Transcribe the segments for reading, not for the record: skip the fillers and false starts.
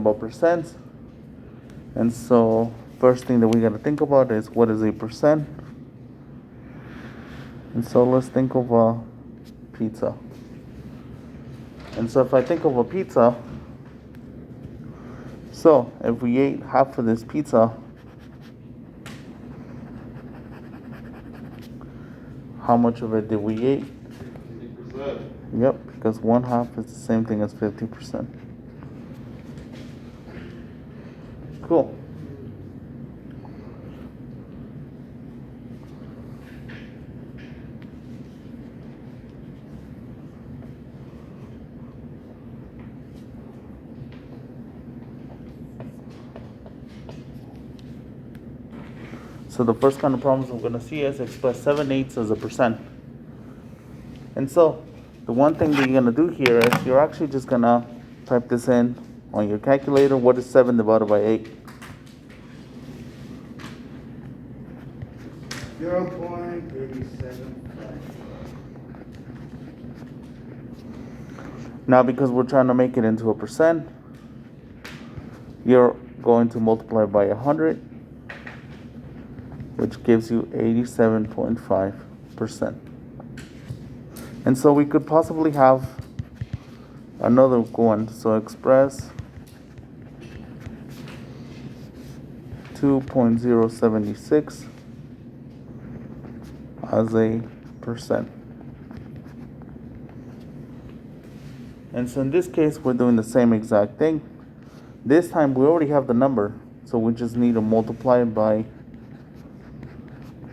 about percents. And so first thing that we got to think about is what is a percent. And so let's think of a pizza. And so if I think of a pizza, so if we ate half of this pizza, how much of it did we eat? 50%. Yep, because 1/2 is the same thing as 50%. Cool. So the first kind of problems we're going to see is express 7/8 as a percent. And so the one thing that you're going to do here is you're actually just going to type this in on your calculator. What is 7 divided by 8? 0.875. Now because we're trying to make it into a percent, you're going to multiply by 100, which gives you 87.5%. And so we could possibly have another one. So express 2.076 as a percent. And so in this case, we're doing the same exact thing. This time we already have the number, so we just need to multiply it by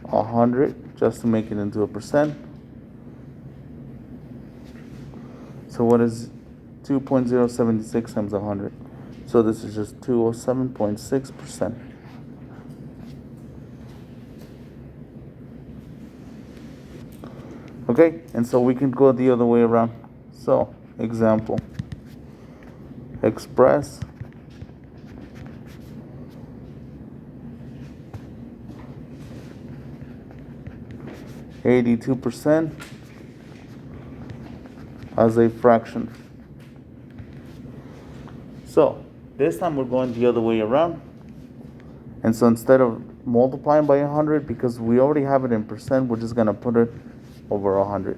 100 just to make it into a percent. So what is 2.076 times 100? So this is just 207.6%. Okay, and so we can go the other way around. So, example, express 82% as a fraction. So this time we're going the other way around. And so instead of multiplying by 100, because we already have it in percent, we're just going to put it over 100.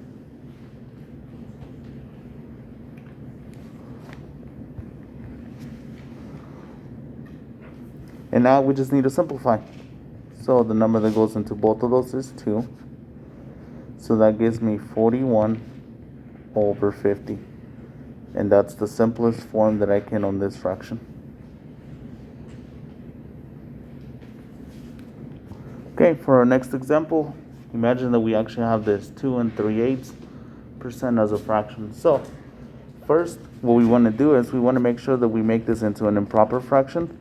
And now we just need to simplify. So the number that goes into both of those is 2. So that gives me 41 over 50. And that's the simplest form that I can on this fraction. Okay, for our next example, imagine that we actually have this 2 3/8% as a fraction. So first, what we want to do is we want to make sure that we make this into an improper fraction.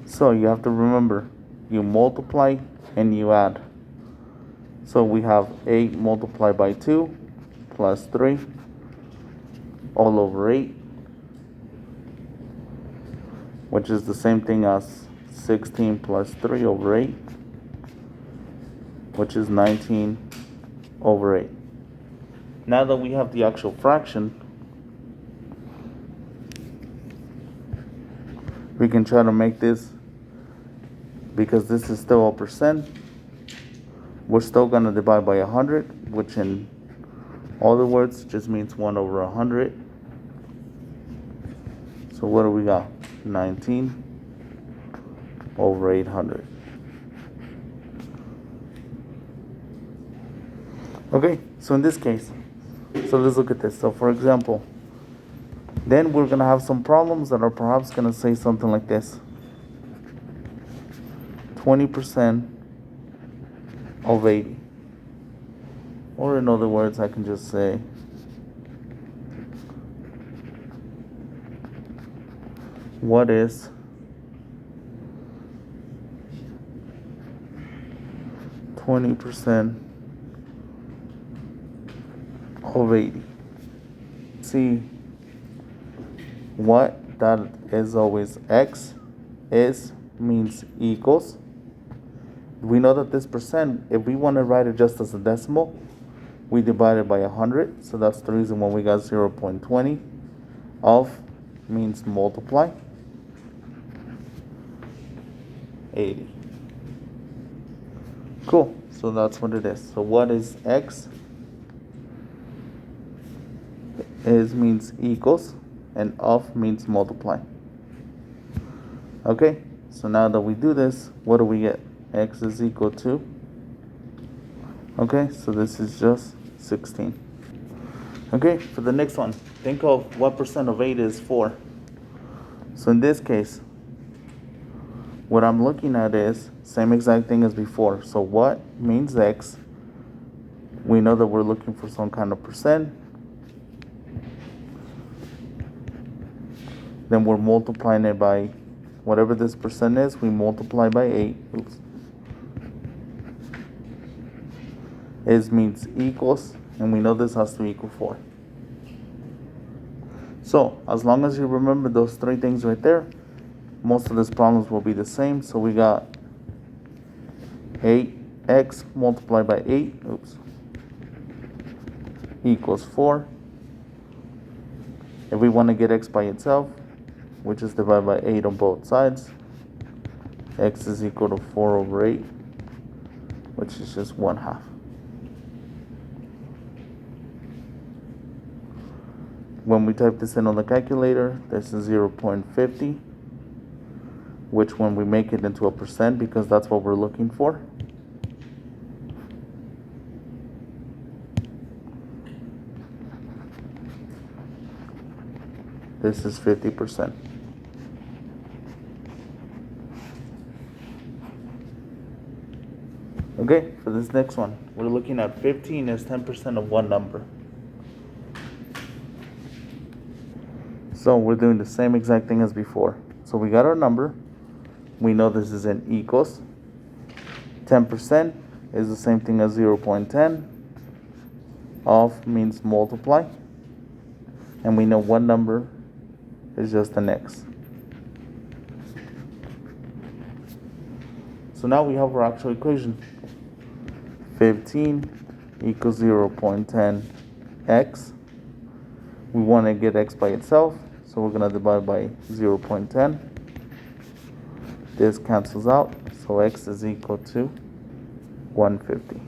So you have to remember, you multiply and you add. So we have 8 multiplied by 2 plus 3 all over 8, which is the same thing as 16 plus 3 over 8, which is 19 over 8. Now that we have the actual fraction, we can try to make this, because this is still a percent, we're still going to divide by 100, which in other words just means 1 over 100. So what do we got? 19 over 800. Okay, so in this case, so let's look at this. So for example, then we're going to have some problems that are perhaps going to say something like this. 20% of 80. Or in other words, I can just say what is 20% of 80? See what that is always x is means equals. We know that this percent, if we want to write it just as a decimal, we divide it by 100. So that's the reason why we got 0.20. Of means multiply. 80. Cool, so that's what it is. So what is x? Is means equals, and of means multiply. Okay, so now that we do this, what do we get? X is equal to, okay, so this is just 16. Okay, for the next one, think of what percent of 8 is 4. So in this case, what I'm looking at is same exact thing as before. So what means x? We know that we're looking for some kind of percent. Then we're multiplying it by whatever this percent is, we multiply by 8. Oops. Is means equals, and we know this has to equal 4. So as long as you remember those three things right there, most of these problems will be the same. So we got 8x multiplied by 8, equals 4. If we want to get x by itself, we just divide by 8 on both sides. X is equal to 4 over 8, which is just 1/2. When we type this in on the calculator, this is 0.50, which when we make it into a percent, because that's what we're looking for, this is 50%. Okay, for this next one, we're looking at 15 as 10% of one number. So we're doing the same exact thing as before. So we got our number. We know this is an equals. 10% is the same thing as 0.10. Of means multiply. And we know one number is just an x. So now we have our actual equation. 15 equals 0.10x. We want to get x by itself, so we're going to divide by 0.10. This cancels out, so x is equal to 150.